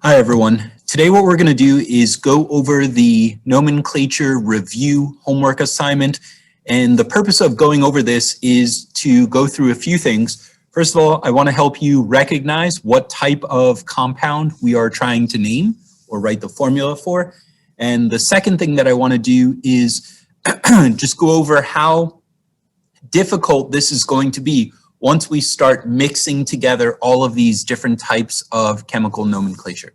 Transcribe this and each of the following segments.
Hi everyone. Today what we're going to do is go over the nomenclature review homework assignment, and the purpose of going over this is to go through a few things. First of all, I want to help you recognize what type of compound we are trying to name or write the formula for. And the second thing that I want to do is just go over how difficult this is going to be once we start mixing together all of these different types of chemical nomenclature.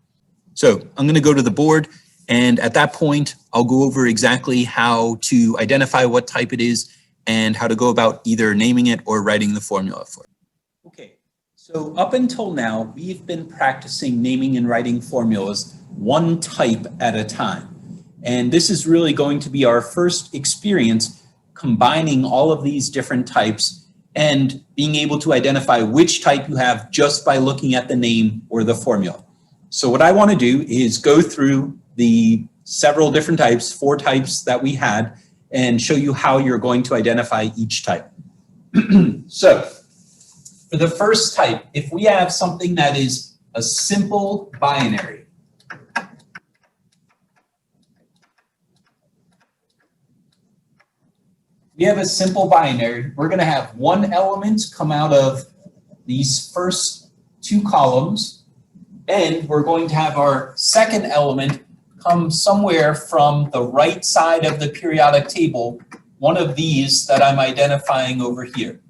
So I'm going to go to the board, and at that point, I'll go over exactly how to identify what type it is and how to go about either naming it or writing the formula for it. Okay, so up until now, we've been practicing naming and writing formulas one type at a time. And this is really going to be our first experience combining all of these different types and being able to identify which type you have just by looking at the name or the formula. So what I want to do is go through the several different types, 4 types that we had, and show you how you're going to identify each type. So for the first type, if we have something that is a simple binary, we're going to have one element come out of these first 2 columns, and we're going to have our second element come somewhere from the right side of the periodic table, one of these that I'm identifying over here.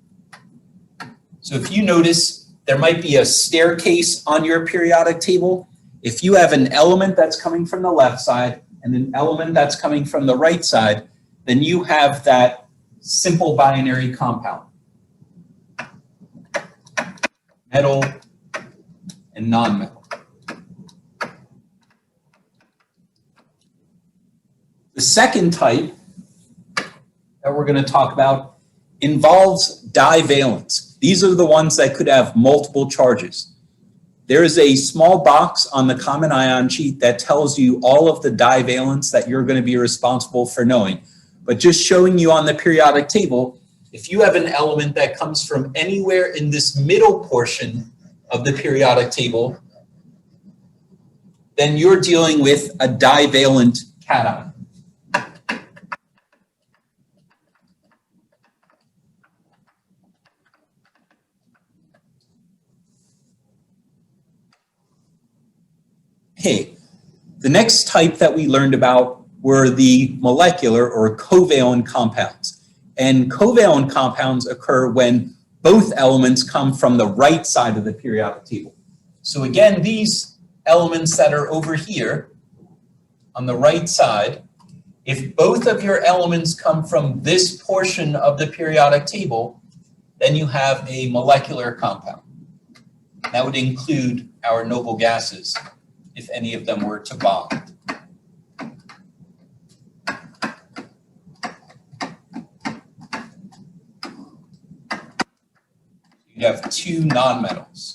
So if you notice, there might be a staircase on your periodic table. If you have an element that's coming from the left side and an element that's coming from the right side, then you have that simple binary compound, metal and nonmetal. The second type that we're going to talk about involves divalents. These are the ones that could have multiple charges. There is a small box on the common ion sheet that tells you all of the divalents that you're going to be responsible for knowing. But just showing you on the periodic table, if you have an element that comes from anywhere in this middle portion of the periodic table, then you're dealing with a divalent cation. Okay, the next type that we learned about were the molecular or covalent compounds. And covalent compounds occur when both elements come from the right side of the periodic table. So again, these elements that are over here on the right side, if both of your elements come from this portion of the periodic table, then you have a molecular compound. That would include our noble gases, if any of them were to bond. You have 2 nonmetals.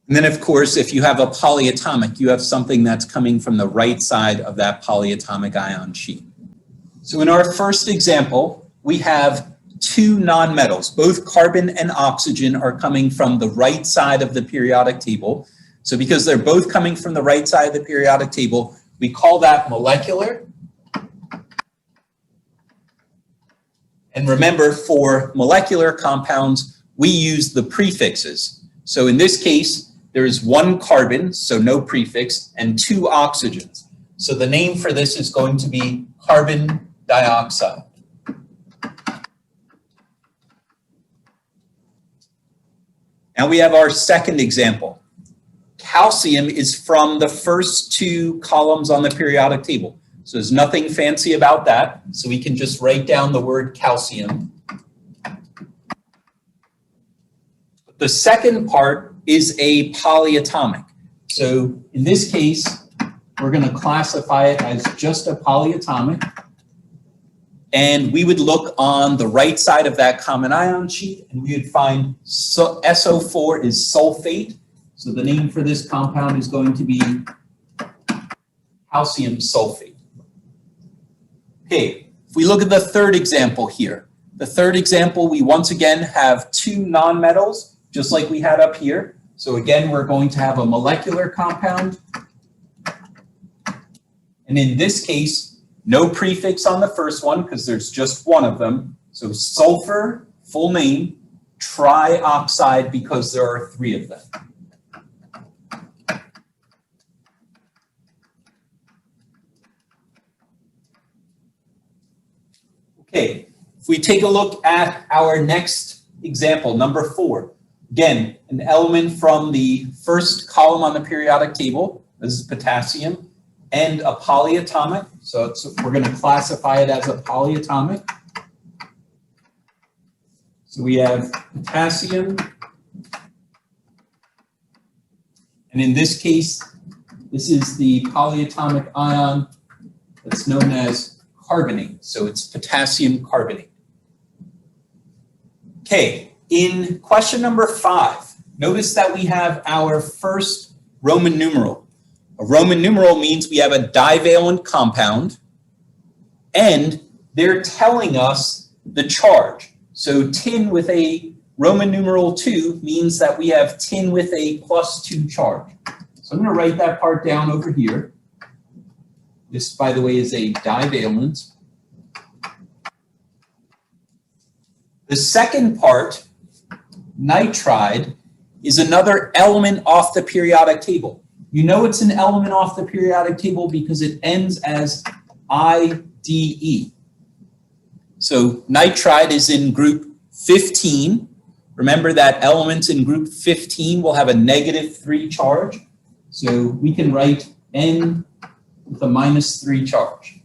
And then, of course, if you have a polyatomic, you have something that's coming from the right side of that polyatomic ion sheet. So in our first example, we have 2 nonmetals. Both carbon and oxygen are coming from the right side of the periodic table. So because they're both coming from the right side of the periodic table, we call that molecular. And remember, for molecular compounds, we use the prefixes. So in this case, there is 1 carbon, so no prefix, and 2 oxygens. So the name for this is going to be carbon dioxide. Now we have our second example. Calcium is from the first 2 columns on the periodic table. So there's nothing fancy about that. So we can just write down the word calcium. The second part is a polyatomic. So in this case, we're going to classify it as just a polyatomic. And we would look on the right side of that common ion sheet, and we would find SO4 is sulfate. So the name for this compound is going to be calcium sulfate. Okay, if we look at the third example here, the third example, we once again have 2 nonmetals, just like we had up here. So again, we're going to have a molecular compound. And in this case, no prefix on the first one because there's just one of them. So sulfur, full name, trioxide because there are 3 of them. Okay, if we take a look at our next example, number 4. Again, an element from the first column on the periodic table. This is potassium and a polyatomic. So we're going to classify it as a polyatomic. So we have potassium. And in this case, this is the polyatomic ion that's known as carbonate. So it's potassium carbonate. Okay, in question number 5, notice that we have our first Roman numeral. A Roman numeral means we have a divalent compound, and they're telling us the charge. So tin with a Roman numeral 2 means that we have tin with a +2 charge. So I'm going to write that part down over here. This, by the way, is a divalent. The second part, nitride, is another element off the periodic table. You know it's an element off the periodic table because it ends as IDE. So nitride is in group 15. Remember that elements in group 15 will have a -3 charge. So we can write N with a -3 charge.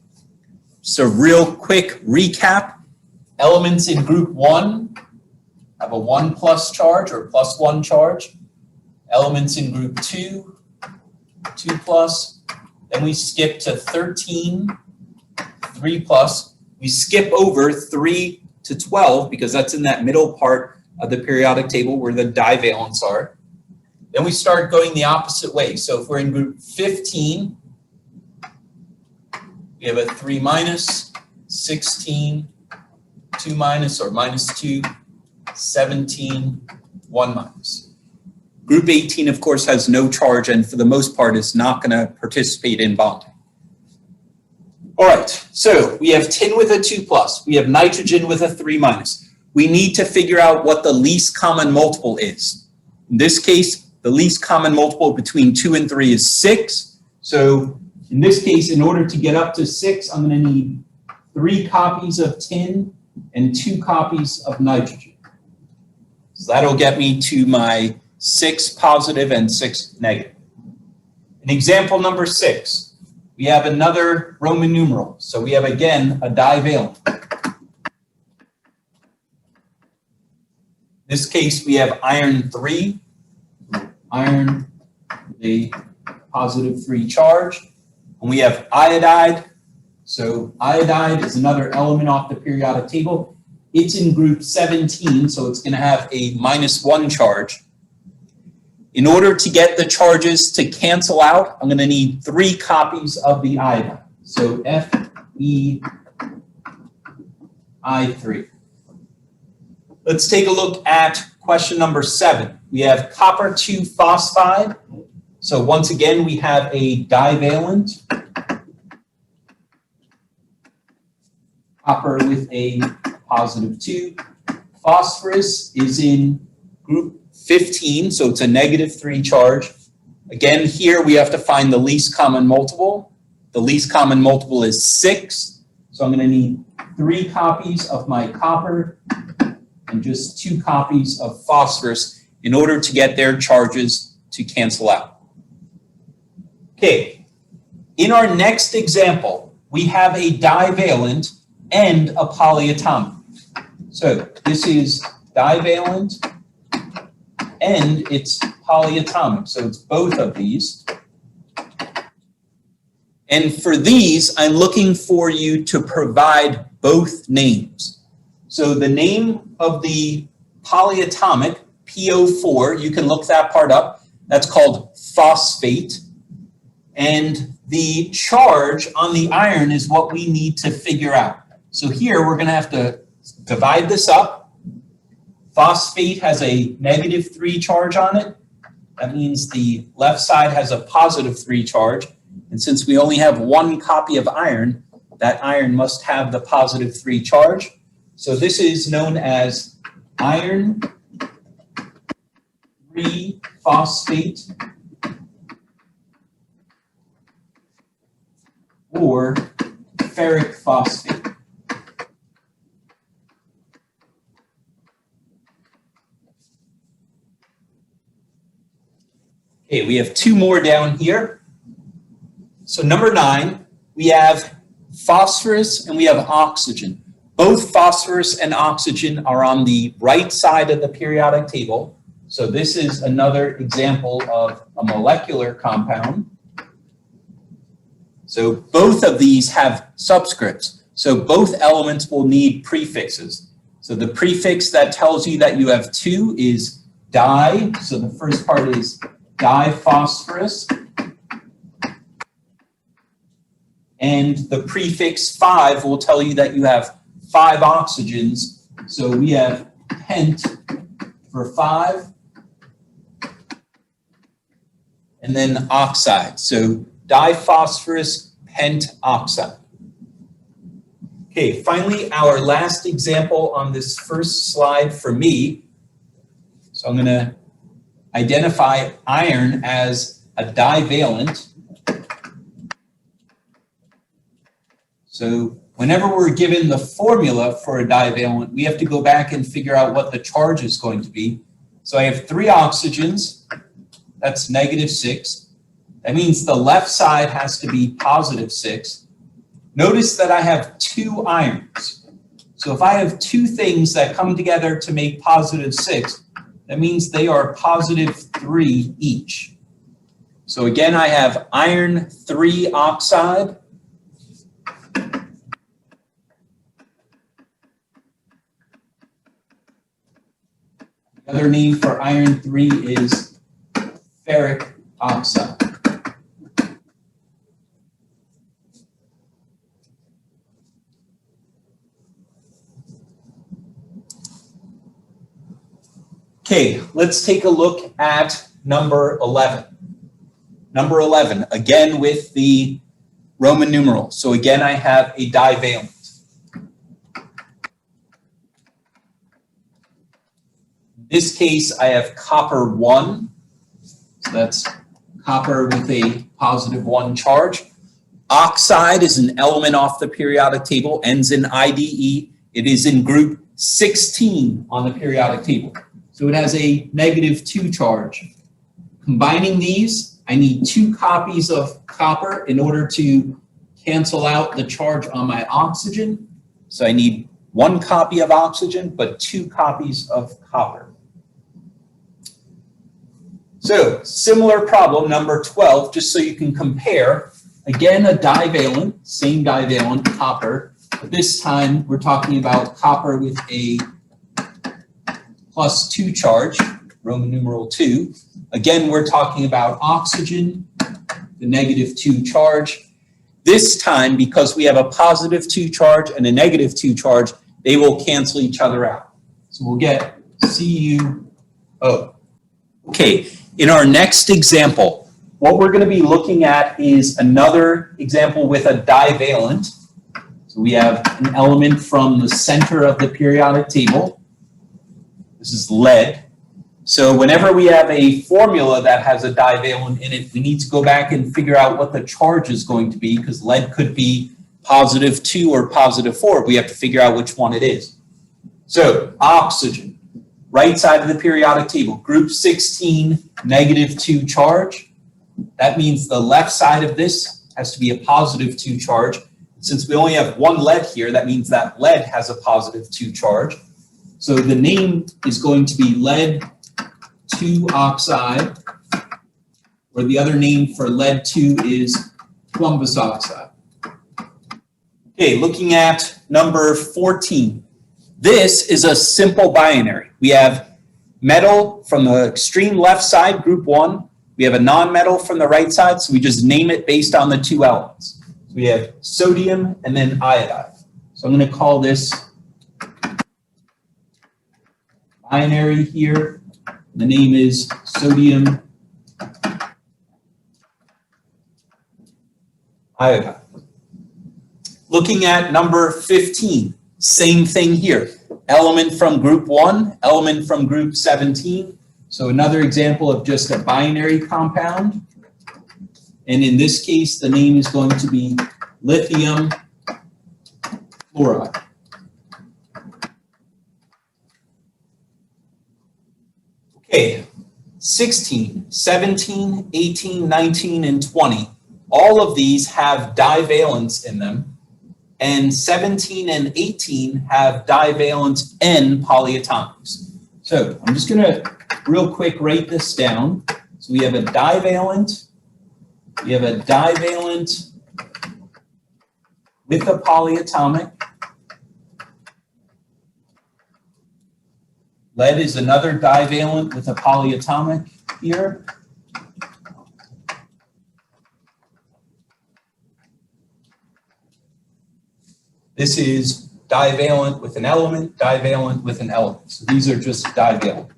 So real quick recap. Elements in group 1 have a 1+ charge or +1 charge. Elements in group 2, 2+. Then we skip to 13, 3+. We skip over 3 to 12 because that's in that middle part of the periodic table where the divalents are. Then we start going the opposite way. So if we're in group 15, we have a 3-, 16, 2- or -2, 17, 1-. Group 18, of course, has no charge and for the most part is not going to participate in bonding. All right, so we have tin with a 2+. We have nitrogen with a 3-. We need to figure out what the least common multiple is. In this case, the least common multiple between 2 and 3 is 6. So in this case, in order to get up to 6, I'm going to need 3 copies of tin and 2 copies of nitrogen. So that'll get me to my 6 positive and 6 negative. In example number 6, we have another Roman numeral. So we have, again, a divalent. In this case, we have iron 3, iron with a +3 charge. And we have iodide. So iodide is another element off the periodic table. It's in group 17, so it's going to have a -1 charge. In order to get the charges to cancel out, I'm going to need 3 copies of the iodide. So FeI3. Let's take a look at question number 7. We have copper 2 phosphide. So once again, we have a divalent. Copper with a +2. Phosphorus is in group 15, so it's a -3 charge. Again, here we have to find the least common multiple. The least common multiple is 6. So I'm going to need 3 copies of my copper and just 2 copies of phosphorus in order to get their charges to cancel out. Okay, in our next example, we have a divalent and a polyatomic. So this is divalent and it's polyatomic. So it's both of these. And for these, I'm looking for you to provide both names. So the name of the polyatomic, PO4, you can look that part up. That's called phosphate. And the charge on the iron is what we need to figure out. So here we're going to have to divide this up. Phosphate has a -3 charge on it. That means the left side has a +3 charge. And since we only have one copy of iron, that iron must have the +3 charge. So this is known as iron 3 phosphate or ferric phosphate. Okay, we have two more down here. So number 9, we have phosphorus and we have oxygen. Both phosphorus and oxygen are on the right side of the periodic table. So this is another example of a molecular compound. So both of these have subscripts. So both elements will need prefixes. So the prefix that tells you that you have 2 is di. So the first part is diphosphorus. And the prefix 5 will tell you that you have 5 oxygens. So we have pent for 5. And then oxide. So diphosphorus pentoxide. Okay, finally, our last example on this first slide for me. So I'm going to identify iron as a divalent. So whenever we're given the formula for a divalent, we have to go back and figure out what the charge is going to be. So I have 3 oxygens. That's -6. That means the left side has to be +6. Notice that I have 2 irons. So if I have 2 things that come together to make +6, that means they are +3 each. So again, I have iron 3 oxide. The other name for iron 3 is ferric oxide. Okay, let's take a look at number 11. Number 11, again with the Roman numeral. So again, I have a divalent. In this case, I have copper 1. So that's copper with a +1 charge. Oxide is an element off the periodic table, ends in IDE. It is in group 16 on the periodic table. So it has a -2 charge. Combining these, I need 2 copies of copper in order to cancel out the charge on my oxygen. So I need 1 copy of oxygen, but 2 copies of copper. So similar problem, number 12, just so you can compare. Again, a divalent, same divalent, copper. But this time, we're talking about copper with a +2 charge, Roman numeral 2. Again, we're talking about oxygen, the -2 charge. This time, because we have a +2 charge and a -2 charge, they will cancel each other out. So we'll get CuO. Okay, in our next example, what we're going to be looking at is another example with a divalent. So we have an element from the center of the periodic table. This is lead. So whenever we have a formula that has a divalent in it, we need to go back and figure out what the charge is going to be, because lead could be +2 or +4. We have to figure out which one it is. So oxygen, right side of the periodic table, group 16, -2 charge. That means the left side of this has to be a +2 charge. Since we only have 1 lead here, that means that lead has a +2 charge. So the name is going to be lead 2 oxide, or the other name for lead 2 is plumbous oxide. Okay, looking at number 14. This is a simple binary. We have metal from the extreme left side, group 1. We have a non-metal from the right side, so we just name it based on the 2 elements. So we have sodium and then iodide. So I'm going to call this binary here. The name is sodium iodide. Looking at number 15, same thing here. Element from group 1, element from group 17. So another example of just a binary compound. And in this case, the name is going to be lithium fluoride. Okay, 16, 17, 18, 19, and 20. All of these have divalents in them. And 17 and 18 have divalent N polyatomics. So I'm just going to real quick write this down. So we have a divalent with a polyatomic. Lead is another divalent with a polyatomic here. This is divalent with an element, divalent with an element. So these are just divalent.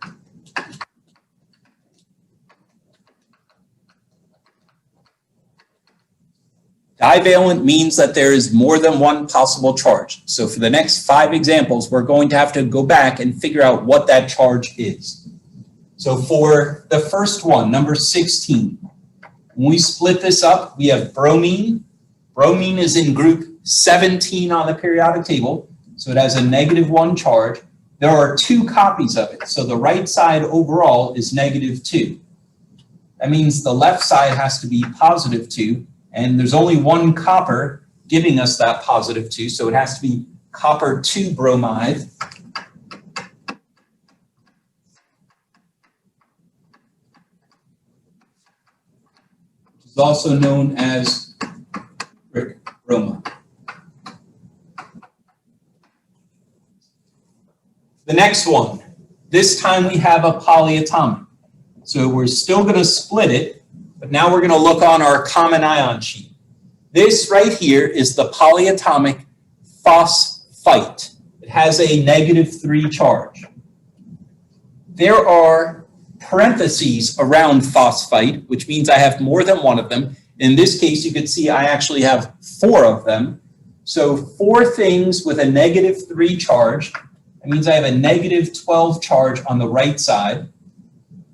Divalent means that there is more than one possible charge. So for the next 5 examples, we're going to have to go back and figure out what that charge is. So for the first one, number 16, when we split this up, we have bromine. Bromine is in group 17 on the periodic table, so it has a -1 charge. There are 2 copies of it, so the right side overall is -2. That means the left side has to be +2, and there's only 1 copper giving us that +2, so it has to be copper 2 bromide. Which is also known as bromide. The next one, this time we have a polyatomic. So we're still going to split it, but now we're going to look on our common ion sheet. This right here is the polyatomic phosphite. It has a -3 charge. There are parentheses around phosphite, which means I have more than one of them. In this case, you can see I actually have 4 of them. So 4 things with a -3 charge. That means I have a -12 charge on the right side.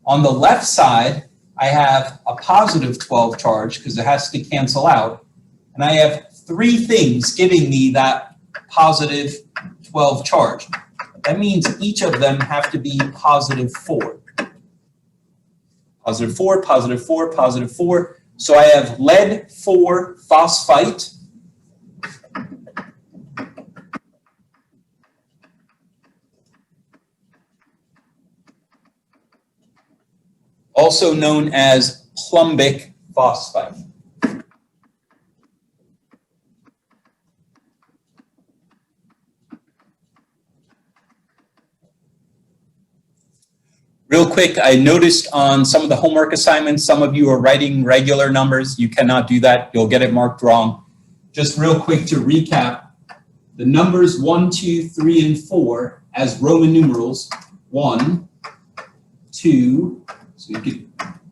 On the left side, I have a +12 charge because it has to cancel out. And I have 3 things giving me that +12 charge. That means each of them have to be +4. +4, +4, +4. So I have lead 4 phosphite. Also known as plumbic phosphite. Real quick, I noticed on some of the homework assignments, some of you are writing regular numbers. You cannot do that. You'll get it marked wrong. Just real quick to recap, the numbers 1, 2, 3, and 4 as Roman numerals, 1, 2, so you can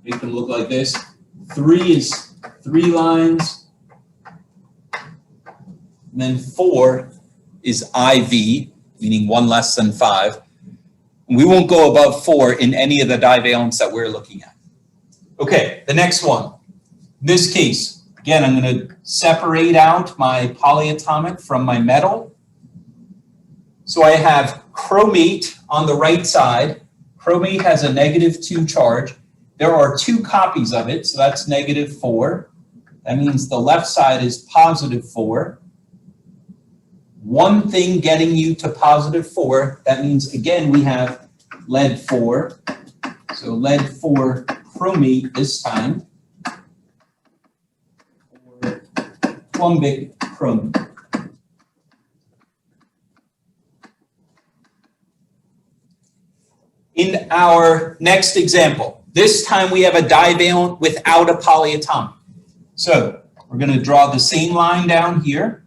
make them look like this. 3 is 3 lines. And then 4 is IV, meaning 1 less than 5. And we won't go above 4 in any of the divalents that we're looking at. Okay, the next one. In this case, again, I'm going to separate out my polyatomic from my metal. So I have chromate on the right side. Chromate has a -2 charge. There are 2 copies of it, so that's -4. That means the left side is +4. One thing getting you to +4, that means, again, we have lead 4. So lead 4 chromate this time, or plumbic chromate. In our next example, this time we have a divalent without a polyatomic. So we're going to draw the same line down here,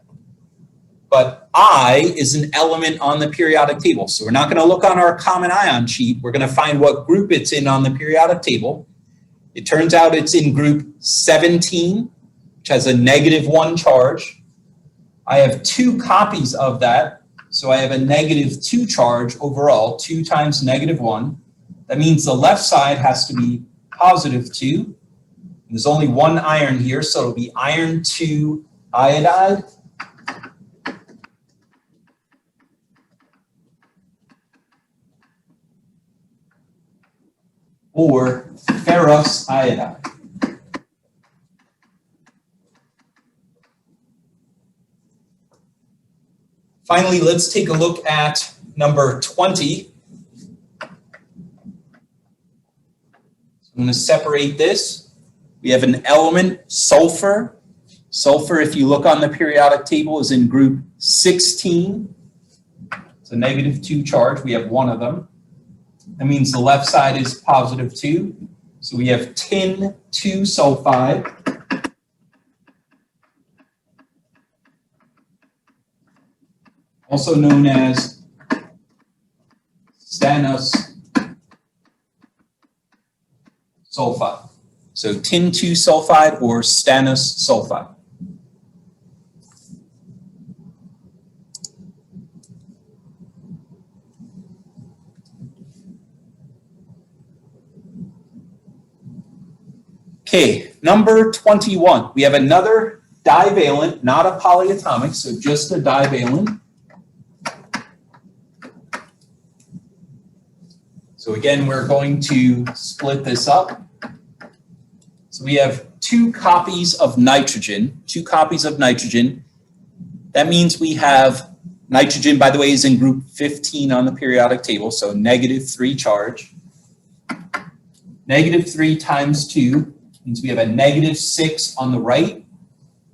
but I is an element on the periodic table. So we're not going to look on our common ion sheet. We're going to find what group it's in on the periodic table. It turns out it's in group 17, which has a -1 charge. I have 2 copies of that. So I have a -2 charge overall, 2 times -1. That means the left side has to be +2. There's only 1 iron here, so it'll be iron 2 iodide. Or ferrous iodide. Finally, let's take a look at number 20. So I'm going to separate this. We have an element, sulfur. Sulfur, if you look on the periodic table, is in group 16. It's a -2 charge. We have 1 of them. That means the left side is +2. So we have tin 2 sulfide. Also known as stannous sulfide. So tin 2 sulfide or stannous sulfide. Okay, number 21. We have another divalent, not a polyatomic, so just a divalent. So again, we're going to split this up. So we have 2 copies of nitrogen, 2 copies of nitrogen. That means we have nitrogen, by the way, is in group 15 on the periodic table, so -3 charge. -3 times 2 means we have a -6 on the right.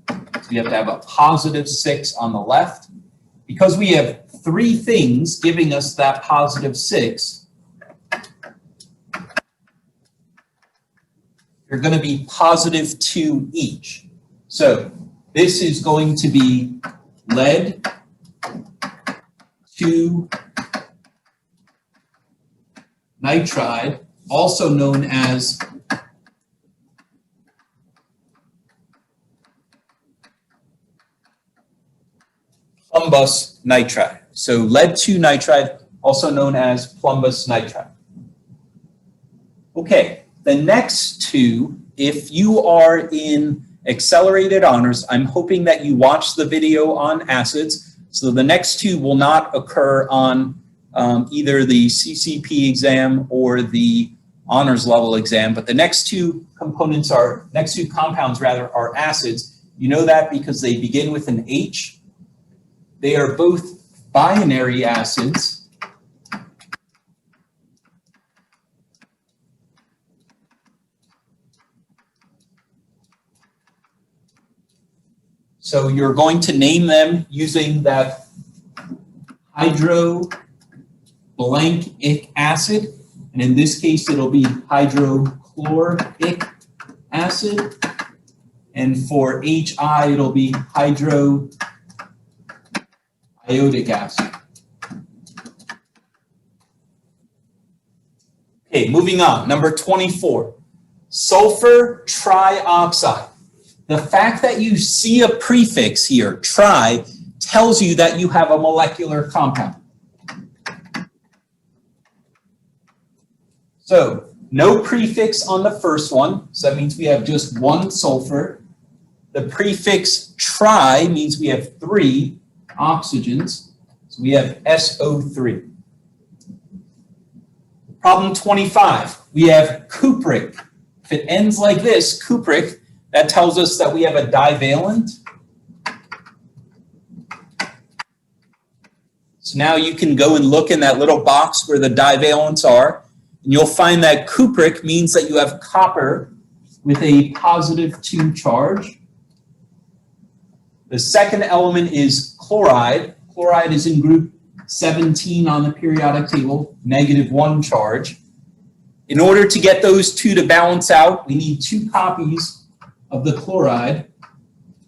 So we have to have a +6 on the left. Because we have 3 things giving us that +6, they're going to be +2 each. So this is going to be lead 2 nitride, also known as plumbous nitride. So lead 2 nitride, also known as plumbous nitride. Okay, the next 2, if you are in accelerated honors, I'm hoping that you watch the video on acids. So the next 2 will not occur on either the CCP exam or the honors level exam, but the next 2 components are, next 2 compounds rather, are acids. You know that because they begin with an H. They are both binary acids. So you're going to name them using that hydroblankic acid. And in this case, it'll be hydrochloric acid. And for HI, it'll be hydroiodic acid. Okay, moving on. Number 24, sulfur trioxide. The fact that you see a prefix here, tri, tells you that you have a molecular compound. So no prefix on the first one, so that means we have just 1 sulfur. The prefix tri means we have 3 oxygens, so we have SO3. Problem 25, we have cupric. If it ends like this, cupric, that tells us that we have a divalent. So now you can go and look in that little box where the divalents are, and you'll find that cupric means that you have copper with a +2 charge. The second element is chloride. Chloride is in group 17 on the periodic table, -1 charge. In order to get those 2 to balance out, we need 2 copies of the chloride.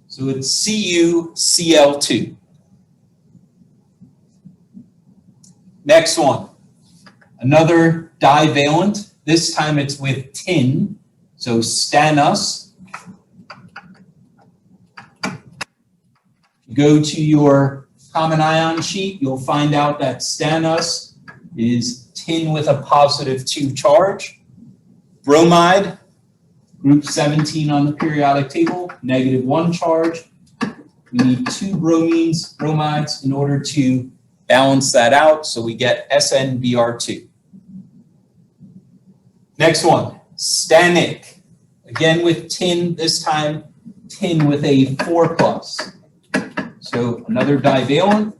So it's CuCl2. Next one, another divalent. This time it's with tin, so stannous. Go to your common ion sheet, you'll find out that stannous is tin with a +2 charge. Bromide, group 17 on the periodic table, -1 charge. We need 2 bromides in order to balance that out, so we get SnBr2. Next one, stannic. Again with tin, this time tin with a 4+. So another divalent.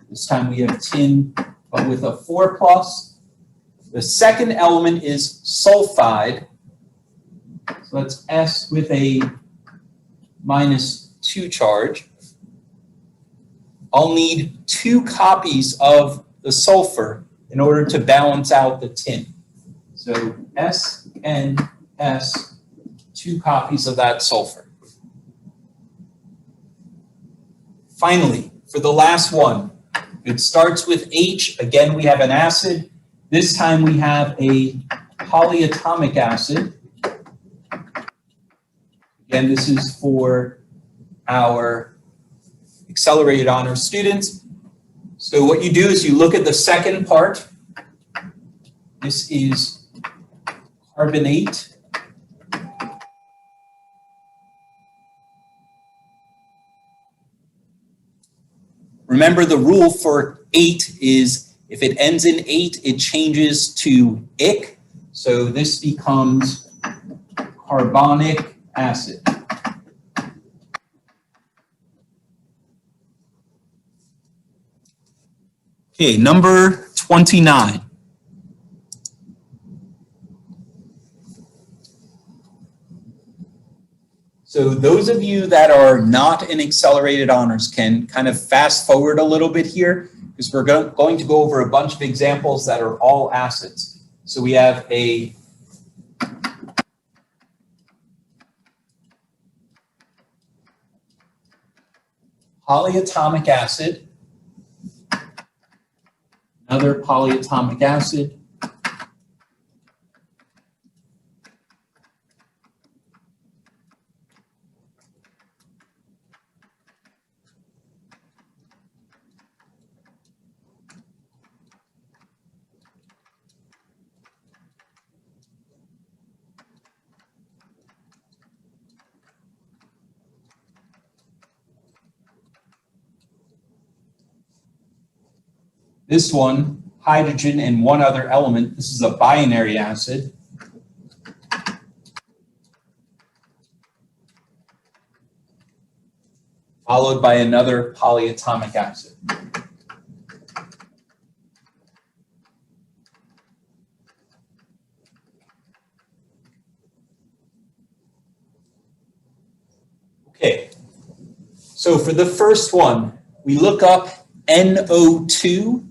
This time we have tin, but with a 4+. The second element is sulfide. So that's S with a -2 charge. I'll need 2 copies of the sulfur in order to balance out the tin. So S and S, 2 copies of that sulfur. Finally, for the last one, it starts with H. Again, we have an acid. This time we have a polyatomic acid. Again, this is for our accelerated honor students. So what you do is you look at the second part. This is carbonate. Remember, the rule for 8 is if it ends in 8, it changes to ic. So this becomes carbonic acid. Okay, number 29. So those of you that are not in accelerated honors can kind of fast forward a little bit here, because we're going to go over a bunch of examples that are all acids. So we have a polyatomic acid, another polyatomic acid, this one, hydrogen and one other element. This is a binary acid. Followed by another polyatomic acid. Okay, so for the first one, we look up NO2.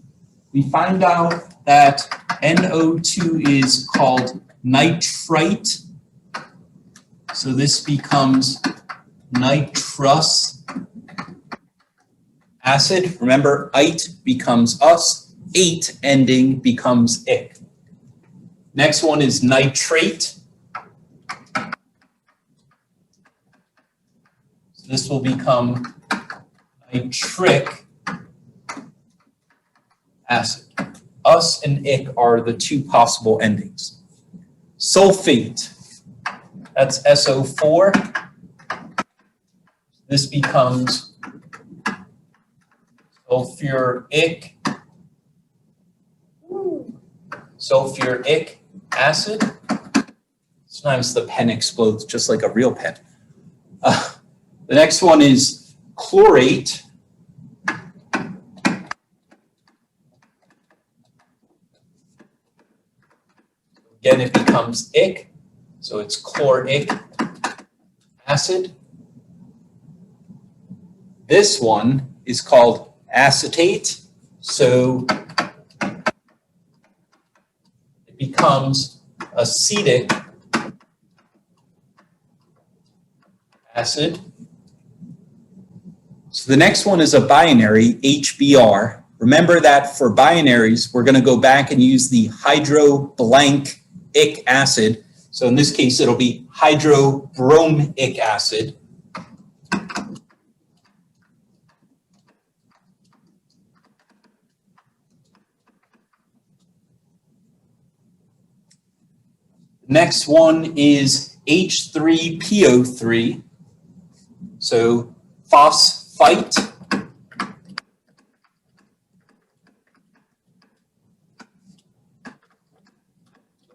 We find out that NO2 is called nitrite. So this becomes nitrous acid. Remember, ite becomes us, ate ending becomes ic. Next one is nitrate. So this will become nitric acid. Us and ic are the 2 possible endings. Sulfate, that's SO4. This becomes sulfuric acid. Sometimes the pen explodes just like a real pen. The next one is chlorate. Again, it becomes ic, so it's chloric acid. This one is called acetate, so it becomes acetic acid. So the next one is a binary, HBr. Remember that for binaries, we're going to go back and use the hydroblankic acid. So in this case, it'll be hydrobromic acid. Next one is H3PO3. So phosphite.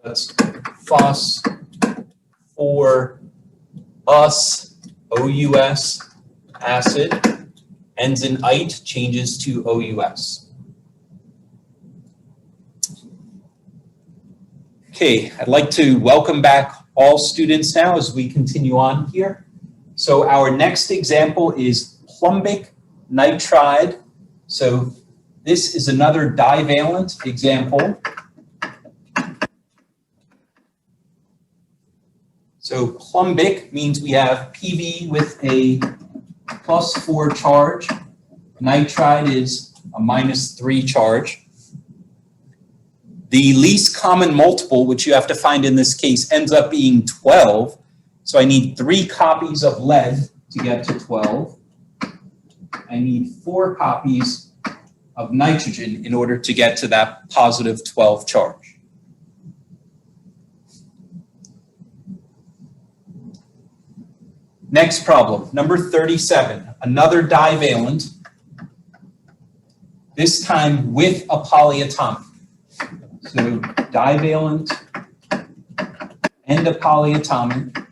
That's phos for us, OUS acid, ends in ite, changes to OUS. Okay, I'd like to welcome back all students now as we continue on here. So our next example is plumbic nitride. So this is another divalent example. So plumbic means we have PV with a +4 charge. Nitride is a -3 charge. The least common multiple, which you have to find in this case, ends up being 12. So I need 3 copies of lead to get to 12. I need 4 copies of nitrogen in order to get to that positive 12 charge. Next problem, number 37, another divalent, this time with a polyatomic. So divalent and a polyatomic.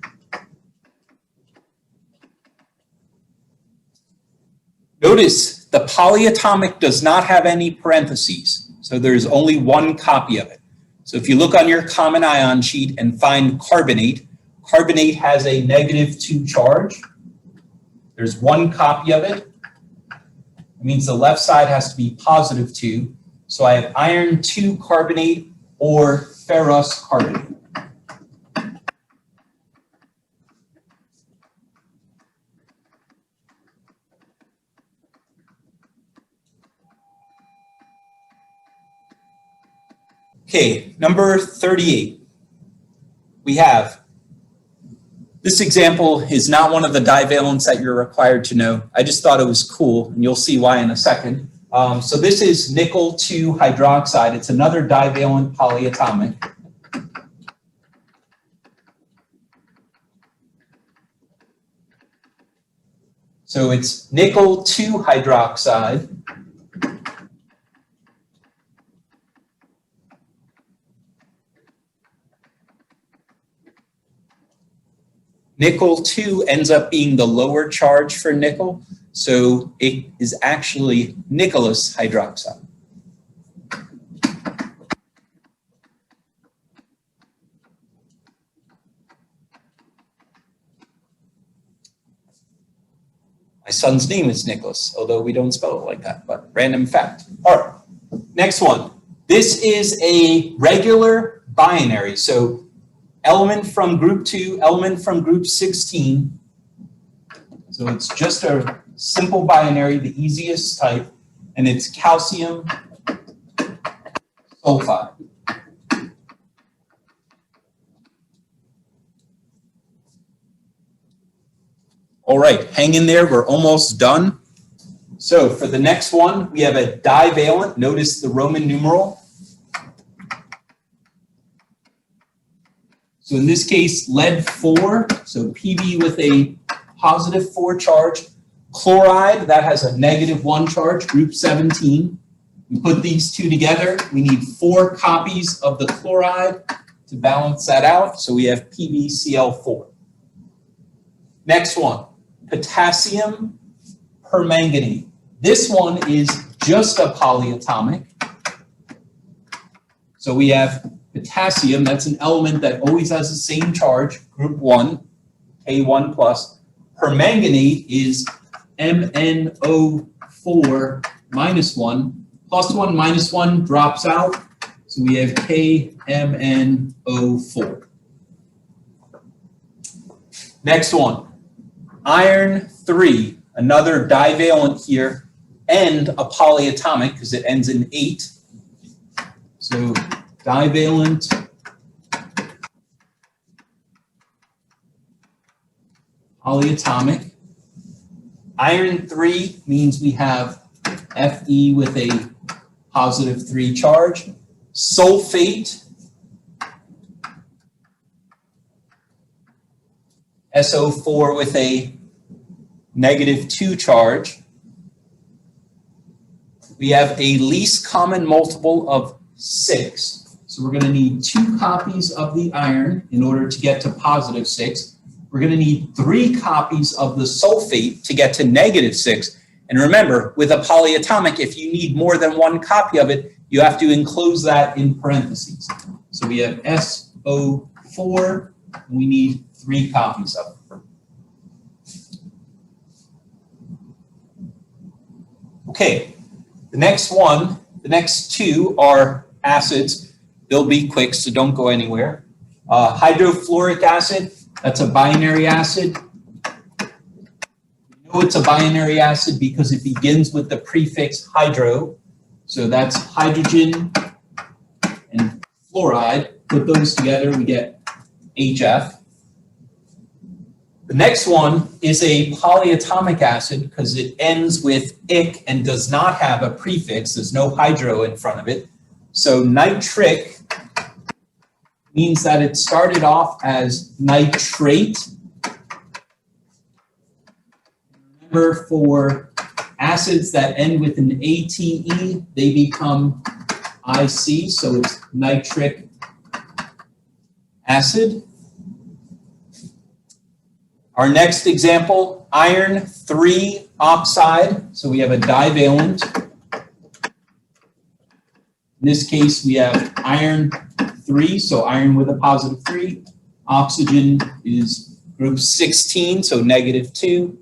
Notice the polyatomic does not have any parentheses, so there's only one copy of it. So if you look on your common ion sheet and find carbonate, carbonate has a -2 charge. There's one copy of it. It means the left side has to be +2. So I have iron 2 carbonate or ferrous carbonate. Okay, number 38. We have, this example is not one of the divalents that you're required to know. I just thought it was cool, and you'll see why in a second. So this is nickel 2 hydroxide. It's another divalent polyatomic. So it's nickel 2 hydroxide. Nickel 2 ends up being the lower charge for nickel, so it is actually nickelous hydroxide. My son's name is Nicholas, although we don't spell it like that, but random fact. All right, next one. This is a regular binary, so element from group 2, element from group 16. So it's just a simple binary, the easiest type, and it's calcium sulfide. All right, hang in there, we're almost done. So for the next one, we have a divalent. Notice the Roman numeral. So in this case, lead 4, so Pb with a +4 charge. Chloride, that has a -1 charge, group 17. We put these two together. We need 4 copies of the chloride to balance that out. So we have PbCl4. Next one, potassium permanganate. This one is just a polyatomic. So we have potassium, that's an element that always has the same charge, group 1, K1 plus. Permanganate is MnO4 -1. +1 -1 drops out, so we have KMnO4. Next one, iron 3, another divalent here, and a polyatomic because it ends in 8. So divalent polyatomic. Iron 3 means we have Fe with a positive 3 charge. Sulfate, SO4 with a negative 2 charge. We have a least common multiple of 6. So we're going to need 2 copies of the iron in order to get to positive 6. We're going to need 3 copies of the sulfate to get to negative 6. And remember, with a polyatomic, if you need more than 1 copy of it, you have to enclose that in parentheses. So we have SO4, and we need 3 copies of it. Okay, the next 2 are acids. They'll be quick, so don't go anywhere. Hydrofluoric acid, that's a binary acid. You know it's a binary acid because it begins with the prefix hydro. So that's hydrogen and fluoride. Put those together, we get HF. The next one is a polyatomic acid because it ends with ic and does not have a prefix. There's no hydro in front of it. So nitric means that it started off as nitrate. Remember, for acids that end with an ATE, they become IC, so it's nitric acid. Our next example, iron 3 oxide. So we have a divalent. In this case, we have iron 3, so iron with a positive 3. Oxygen is group 16, so negative 2.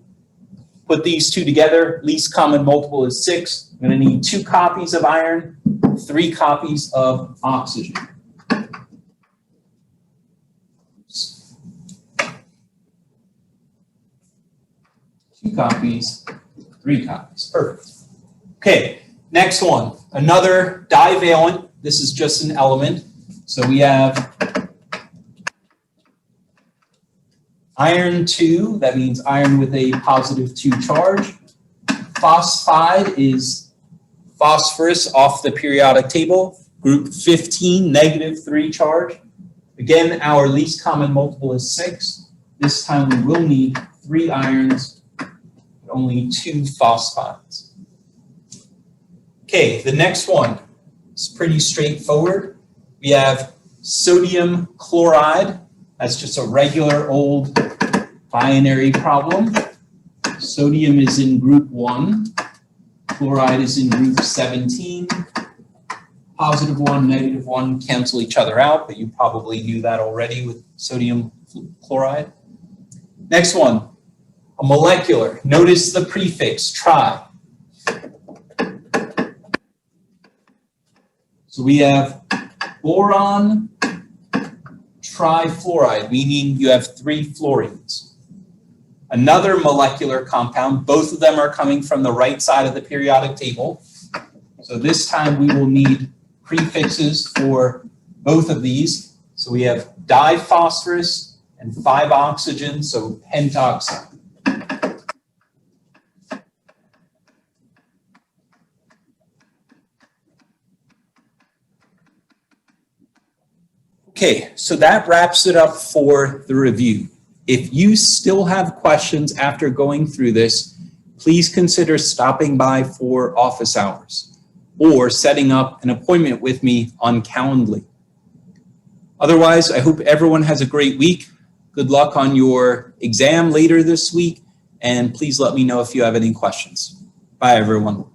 Put these 2 together, least common multiple is 6. I'm going to need 2 copies of iron, 3 copies of oxygen. 2 copies, 3 copies. Perfect. Okay, next one. Another divalent. This is just an element. So we have iron 2. That means iron with a positive 2 charge. Phosphide is phosphorus off the periodic table. Group 15, negative 3 charge. Again, our least common multiple is 6. This time we will need 3 irons, but only 2 phosphides. Okay, the next one is pretty straightforward. We have sodium chloride. That's just a regular old binary problem. Sodium is in group 1. Chloride is in group 17. Positive 1, negative 1 cancel each other out, but you probably knew that already with sodium chloride. Next one, a molecular. Notice the prefix, tri. So we have boron trifluoride, meaning you have 3 fluorines. Another molecular compound, both of them are coming from the right side of the periodic table. So this time we will need prefixes for both of these. So we have diphosphorus and 5 oxygen, so pentoxide. Okay, so that wraps it up for the review. If you still have questions after going through this, please consider stopping by for office hours or setting up an appointment with me on Calendly. Otherwise, I hope everyone has a great week. Good luck on your exam later this week, and please let me know if you have any questions. Bye, everyone.